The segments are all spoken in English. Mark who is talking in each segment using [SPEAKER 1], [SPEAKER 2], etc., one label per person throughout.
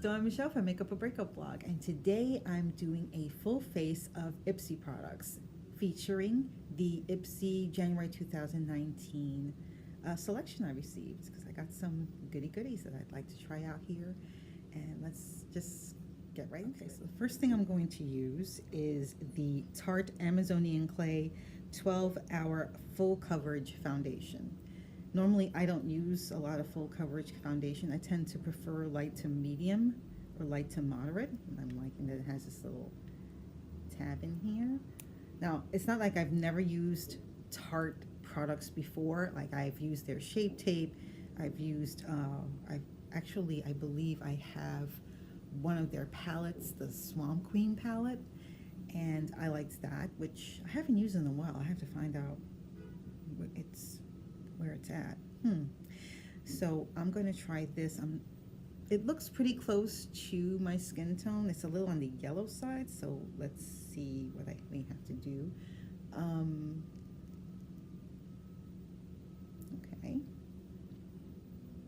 [SPEAKER 1] So I'm Michelle from Makeup or Breakup blog, and today I'm doing a full face of IPSY products featuring the IPSY January 2019 selection I received, because I got some goodies that I'd like to try out here. And let's just get right into it. So the first thing I'm going to use is the Tarte Amazonian Clay 12-Hour Full Coverage Foundation. Normally, I don't use a lot of full coverage foundation. I tend to prefer light to medium or light to moderate. And I'm liking that it has this little tab in here. Now, it's not like I've never used Tarte products before. Like, I've used their Shape Tape. I've used, I believe I have one of their palettes, the Swamp Queen palette. And I liked that, which I haven't used in a while. I have to find out where it's at. So I'm going to try this. It looks pretty close to my skin tone. It's a little on the yellow side, so let's see what I may have to do. Okay.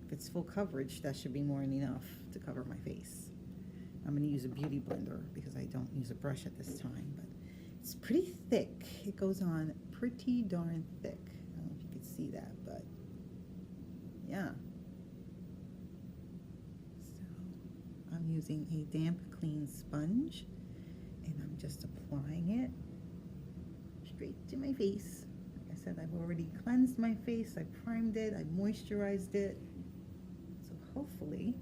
[SPEAKER 1] If it's full coverage, that should be more than enough to cover my face. I'm going to use a beauty blender because I don't use a brush at this time, but it's pretty thick. It goes on pretty darn thick. I don't know if you can see that, but yeah. So I'm using a damp, clean sponge, and I'm just applying it straight to my face. Like I said, I've already cleansed my face, I primed it, I moisturized it. So hopefully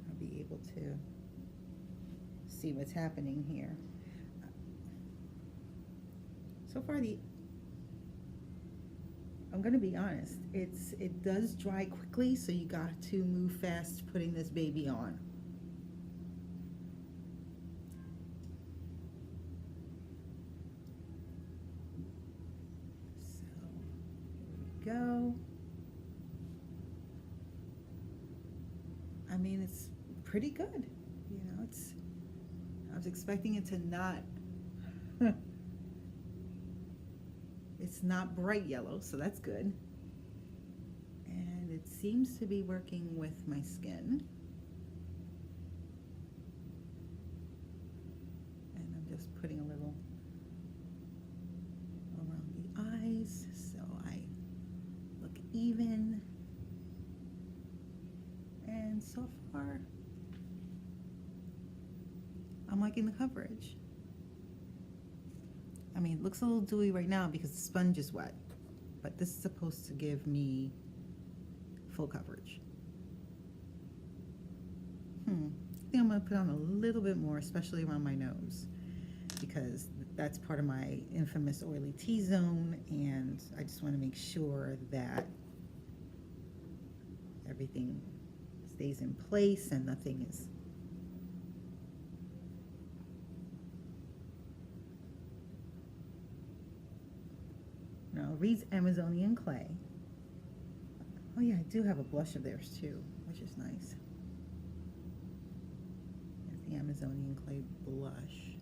[SPEAKER 1] I'll be able to see what's happening here. So far, I'm gonna be honest, it does dry quickly, so you got to move fast putting this baby on. So here we go. I mean, it's pretty good. You know, I was expecting it to not. It's not bright yellow, so that's good. And it seems to be working with my skin. And I'm just putting a little around the eyes so I look even. And so far, I'm liking the coverage. I mean, it looks a little dewy right now because the sponge is wet, but this is supposed to give me full coverage. I think I'm gonna put on a little bit more, especially around my nose, because that's part of my infamous oily T-zone, and I just wanna make sure that everything stays in place and nothing is. Now, Reed's Amazonian Clay. Oh yeah, I do have a blush of theirs too, which is nice. There's the Amazonian Clay blush.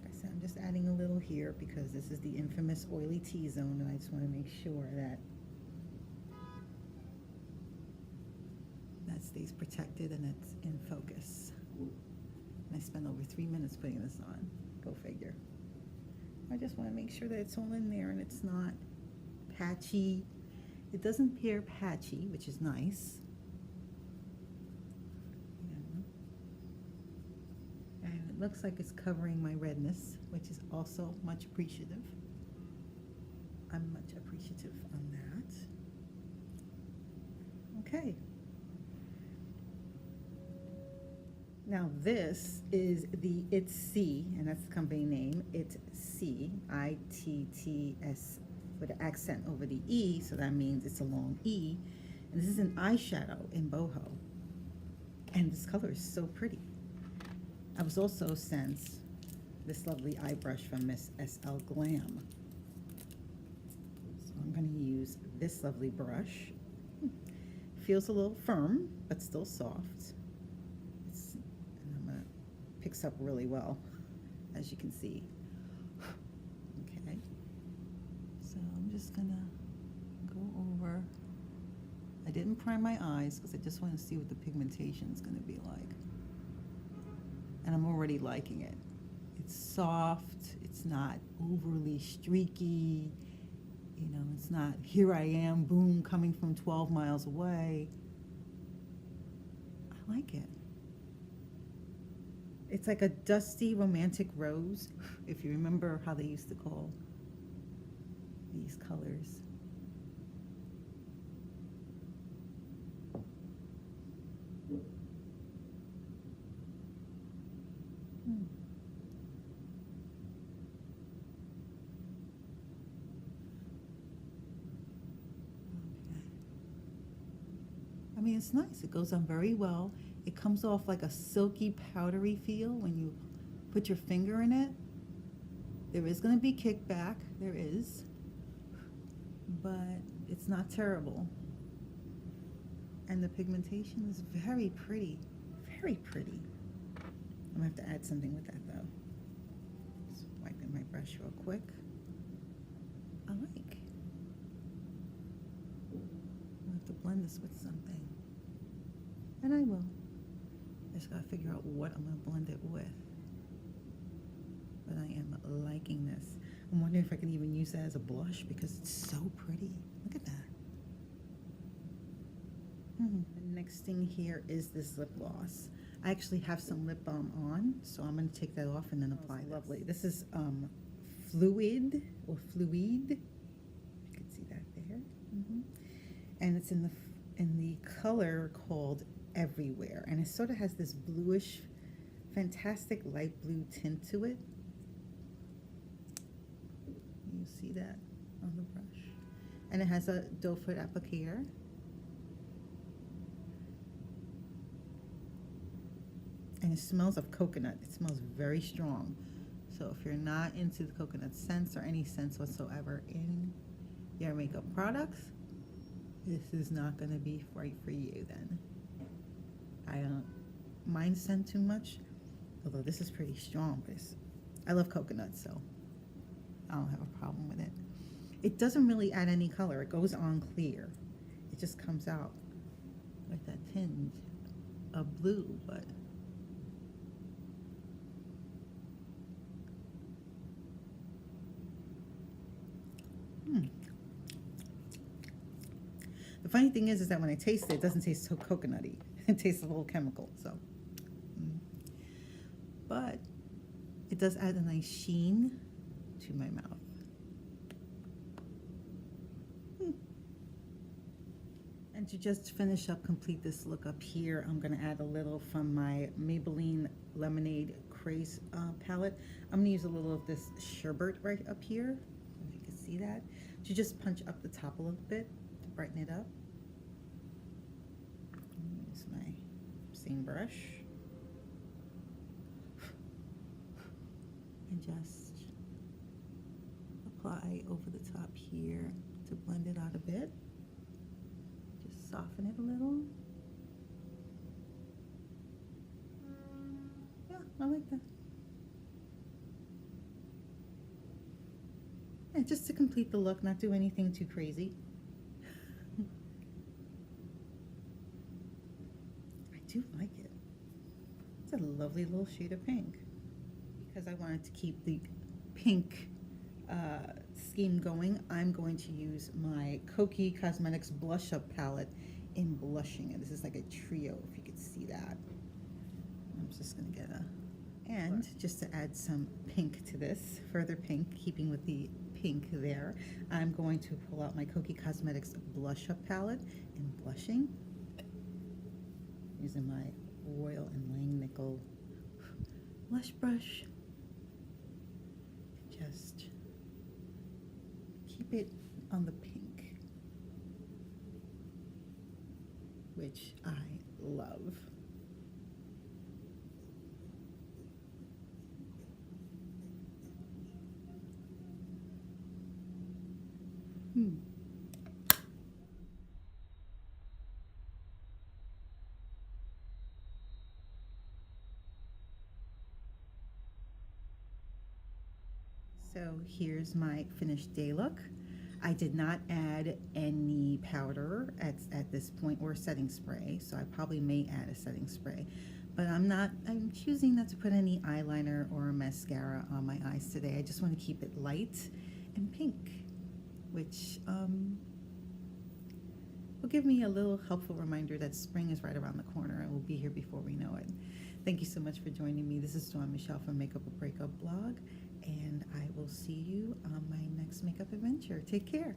[SPEAKER 1] Like I said, I'm just adding a little here because this is the infamous oily T-zone, and I just want to make sure that that stays protected and it's in focus. And I spent over 3 minutes putting this on. Go figure. I just want to make sure that it's all in there and it's not patchy. It doesn't appear patchy, which is nice. Yeah. And it looks like it's covering my redness, which is also much appreciative. I'm much appreciative on that. Okay. Now this is the IPSY, and that's the company name. IPSY, I-T-T-S, with an accent over the E, so that means it's a long E. And this is an eyeshadow in boho. And this color is so pretty. I was also sent this lovely eye brush from Miss SL Glam. So I'm going to use this lovely brush. Feels a little firm, but still soft. Picks up really well, as you can see. Okay, so I'm just gonna go over. I didn't prime my eyes because I just want to see what the pigmentation is going to be like. And I'm already liking it. It's soft, it's not overly streaky, you know, it's not here I am, boom, coming from 12 miles away. I like it. It's like a dusty romantic rose, if you remember how they used to call these colors. I mean, it's nice. It goes on very well. It comes off like a silky, powdery feel when you put your finger in it. There is going to be kickback. There is. But it's not terrible. And the pigmentation is very pretty. Very pretty. I'm going to have to add something with that, though. Just wiping my brush real quick. I like. I'll have to blend this with something. And I will. I just gotta figure out what I'm gonna blend it with. But I am liking this. I'm wondering if I can even use that as a blush because it's so pretty. Look at that. The next thing here is this lip gloss. I actually have some lip balm on, so I'm gonna take that off and then apply this. Lovely. This is Fluid or Fluid. You can see that there. And it's in the color called Everywhere, and it sort of has this bluish, fantastic light blue tint to it. You see that on the brush, and it has a doe foot applicator. And it smells of coconut. It smells very strong. So if you're not into the coconut scents or any scents whatsoever in your makeup products, this is not going to be right for you then. I don't mind scent too much, although this is pretty strong, but I love coconut, so I don't have a problem with it. It doesn't really add any color. It goes on clear. It just comes out with that tinge of blue, but the funny thing is that when I taste it, it doesn't taste so coconutty. It tastes a little chemical, so. But it does add a nice sheen to my mouth. And to just finish up, complete this look up here, I'm going to add a little from my Maybelline Lemonade Craze palette. I'm going to use a little of this sherbet right up here, if you can see that, to just punch up the top a little bit to brighten it up. Use my same brush and just apply over the top here to blend it out a bit. Just soften it a little. Yeah, I like that. And just to complete the look, not do anything too crazy. I do like it. It's a lovely little shade of pink. Because I wanted to keep the pink scheme going, I'm going to use my Kokie Cosmetics Blush Up palette in blushing. And this is like a trio, if you could see that. I'm just going to get a... And just to add some pink to this, further pink, keeping with the pink there, I'm going to pull out my Kokie Cosmetics Blush Up palette in blushing. Using my Royal and Langnickel blush brush. Just keep it on the pink, which I love. So here's my finished day look. I did not add any powder at this point or setting spray, so I probably may add a setting spray. But I'm choosing not to put any eyeliner or mascara on my eyes today. I just want to keep it light and pink, which will give me a little helpful reminder that spring is right around the corner and we'll be here before we know it. Thank you so much for joining me. This is Dawn Michelle from Makeup or Breakup blog, and I will see you on my next makeup adventure. Take care.